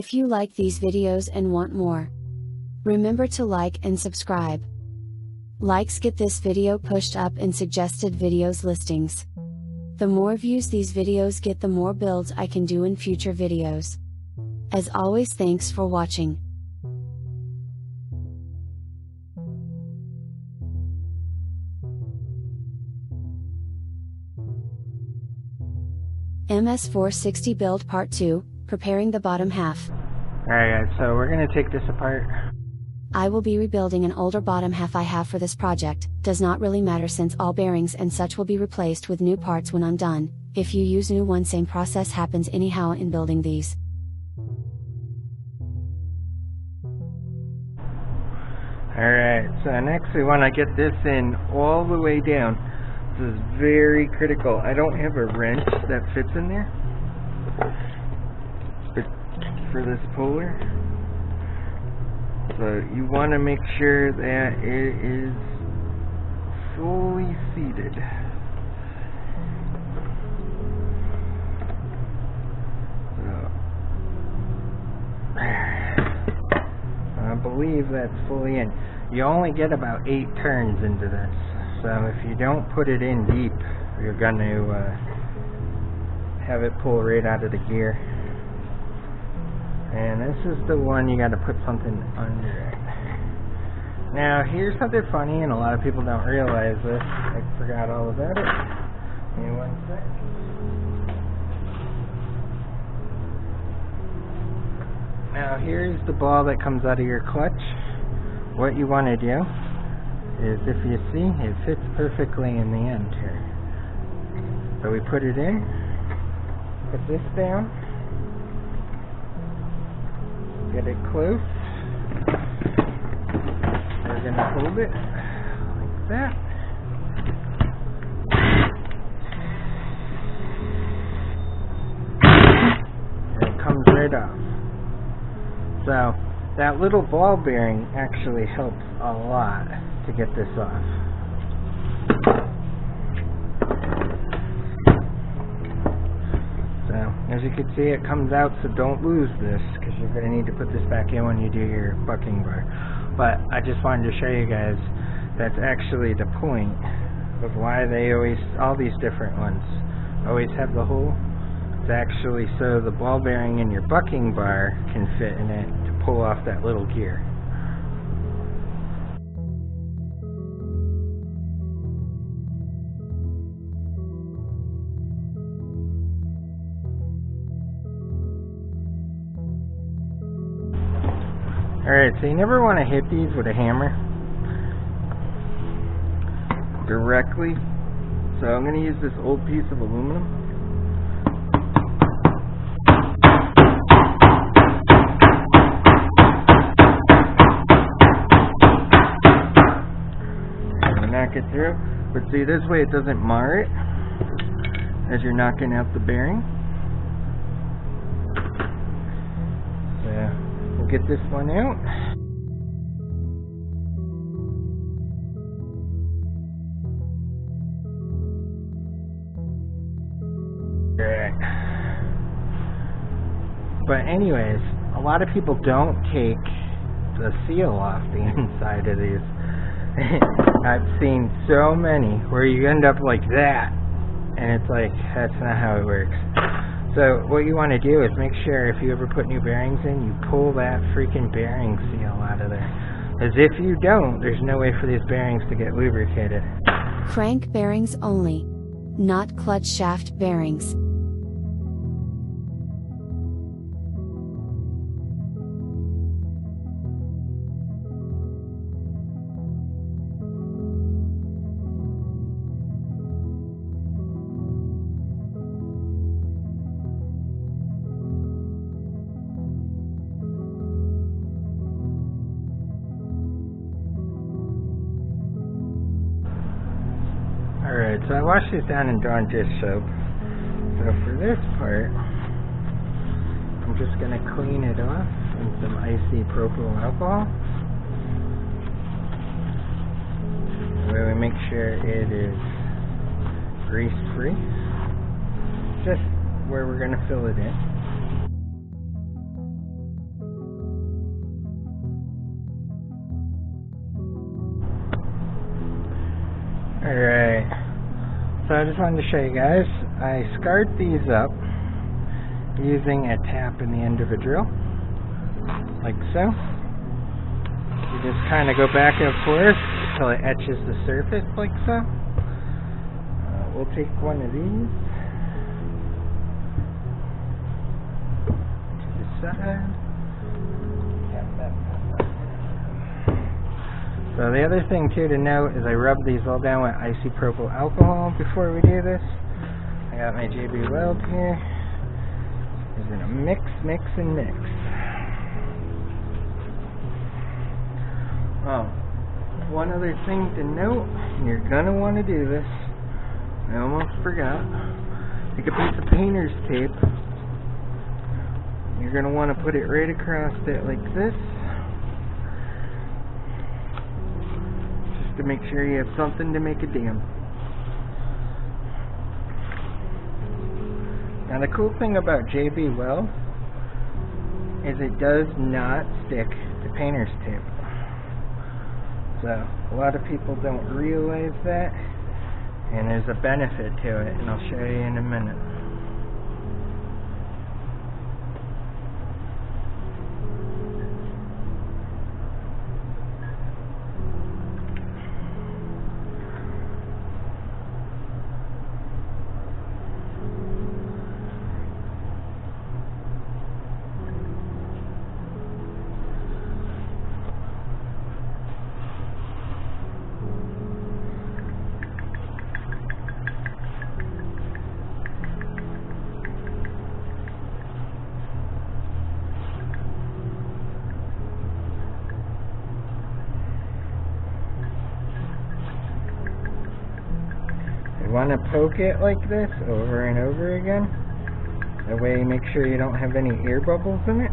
If you like these videos and want more, remember to like and subscribe. Likes get this video pushed up in suggested videos listings. The more views these videos get, the more builds I can do in future videos. As always, thanks for watching. MS460 build part 2, preparing the bottom half. Alright guys, so we're going to take this apart. I will be rebuilding an older bottom half I have for this project. Does not really matter since all bearings and such will be replaced with new parts when I'm done. If you use new ones, same process happens anyhow in building these. Alright, so next we want to get this in all the way down. This is very critical. I don't have a wrench that fits in there for this puller. So you want to make sure that it is fully seated. So I believe that's fully in. You only get about 8 turns into this. So if you don't put it in deep, you're going to have it pull right out of the gear. And this is the one you got to put something under it. Now here's something funny, and a lot of people don't realize this. I forgot all about it. Give me one sec. Now here's the ball that comes out of your clutch. What you want to do is, if you see, it fits perfectly in the end here. So we put it in, put this down, get it close. We're going to hold it like that. And it comes right off. So that little ball bearing actually helps a lot to get this off. So as you can see, it comes out, so don't lose this, because you're going to need to put this back in when you do your bucking bar. But I just wanted to show you guys that's actually the point of why they always, all these different ones always have the hole. It's actually so the ball bearing in your bucking bar can fit in it to pull off that little gear. Alright, so you never want to hit these with a hammer directly. So I'm going to use this old piece of aluminum. And knock it through. But see, this way it doesn't mar it as you're knocking out the bearing. Get this one out. Alright. But anyways, a lot of people don't take the seal off the inside of these. I've seen so many where you end up like that, and it's like, that's not how it works. So what you want to do is make sure, if you ever put new bearings in, you pull that freaking bearing seal out of there. As if you don't, there's no way for these bearings to get lubricated. Crank bearings only, not clutch shaft bearings. Alright, so I washed these down in Dawn dish soap. So for this part, I'm just going to clean it off in some icy propyl alcohol. That way we make sure it is grease free. Just where we're going to fill it in. I just wanted to show you guys, I scarred these up using a tap in the end of a drill, like so. You just kind of go back and forth until it etches the surface, like so. We'll take one of these to the side. So the other thing too to note is I rub these all down with isopropyl alcohol before we do this. I got my JB Weld here. Just gonna mix, and mix. Oh, one other thing to note, and you're gonna want to do this. I almost forgot. Take a piece of painter's tape. You're gonna want to put it right across it like this. To make sure you have something to make a dam. Now the cool thing about JB Weld is it does not stick to painter's tape. So a lot of people don't realize that, and there's a benefit to it, and I'll show you in a minute. You want to poke it like this over and over again. That way you make sure you don't have any air bubbles in it.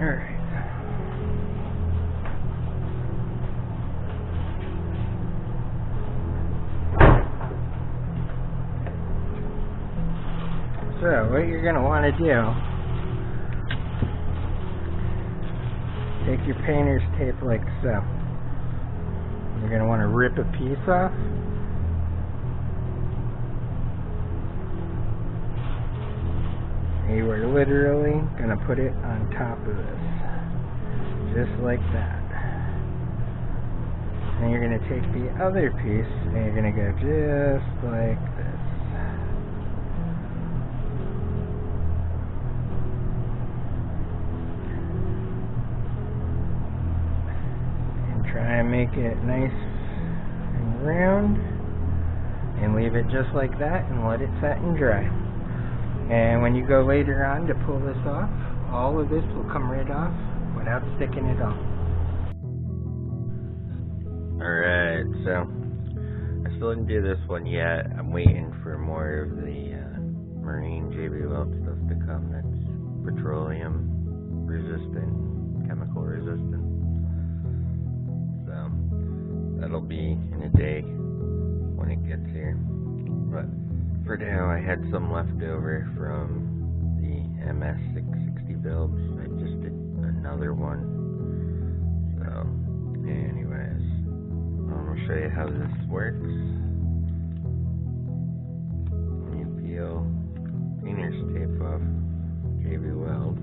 Alright. So, what you're going to want to do, take your painter's tape like so. You're going to want to rip a piece off. You are literally going to put it on top of this. Just like that. And you're going to take the other piece and you're going to go just like this. And try and make it nice and round. And leave it just like that and let it set and dry. And when you go later on to pull this off, all of this will come right off without sticking it on. Alright, so I still didn't do this one yet. I'm waiting for more of the marine JB Weld stuff to come that's petroleum resistant, chemical resistant. So that'll be in a day when it gets here. But for now, I had some left over from the MS660 builds. I just did another one. So, anyways, I'm going to show you how this works. When you peel painter's tape off JB Weld,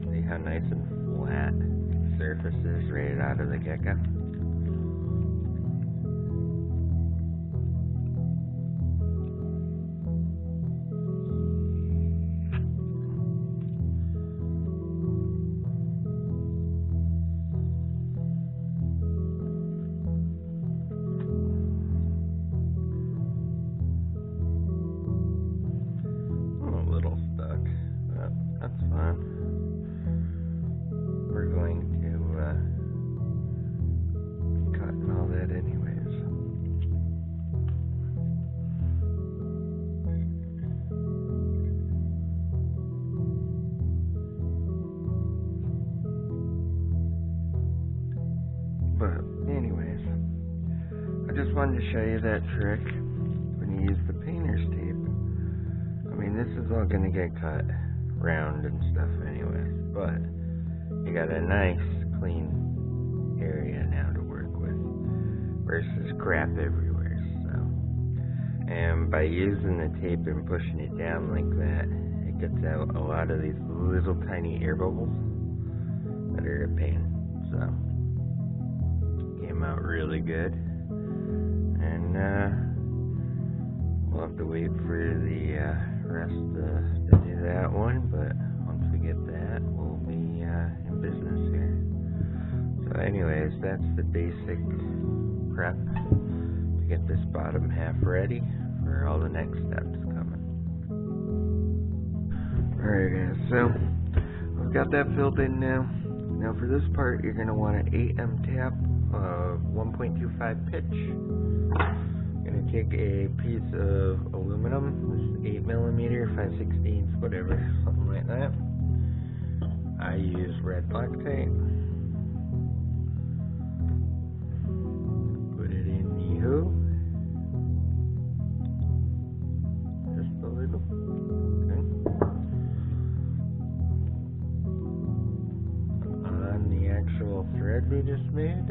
see how nice and flat surfaces right out of the get-go. But anyways, I just wanted to show you that trick when you use the painter's tape. I mean, this is all gonna get cut round and stuff anyways, but you got a nice clean area now to work with versus crap everywhere. So, and by using the tape and pushing it down like that, it gets out a lot of these little tiny air bubbles that are a pain. So came out really good, and we'll have to wait for the rest to do that one, but once we get that, we'll be in business here. So anyways, that's the basic prep to get this bottom half ready for all the next steps coming. Alright guys, so I've got that filled in now. Now for this part, you're going to want an 8M tap of 1.25 pitch. I'm going to take a piece of aluminum, this is 8mm, 5/16, whatever, something like that. I use red Loctite. Put it in the hole. Just a little. Okay. On the actual thread we just made,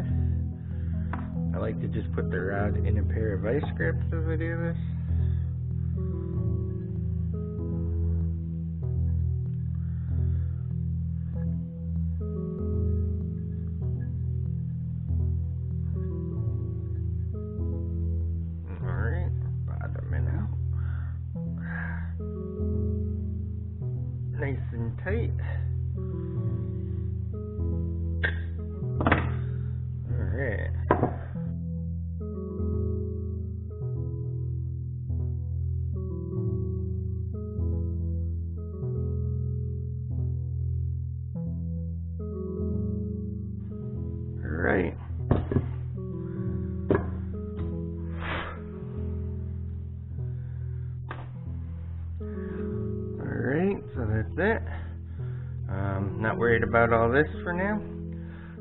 I like to just put the rod in a pair of vice grips as I do this. Alright, bottoming out. Nice and tight. Alright. Alright. Alright, so that's it. Not worried about all this for now.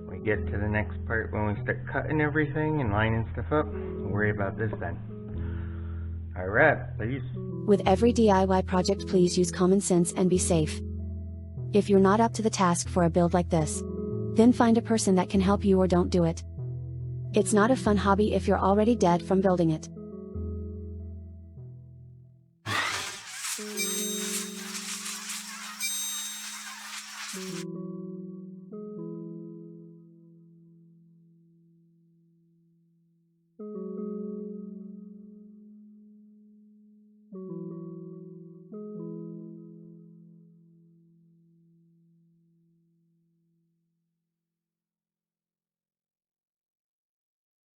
We get to the next part when we start cutting everything and lining stuff up. We'll worry about this then. Alright, peace. With every DIY project, please use common sense and be safe. If you're not up to the task for a build like this, then find a person that can help you or don't do it. It's not a fun hobby if you're already dead from building it.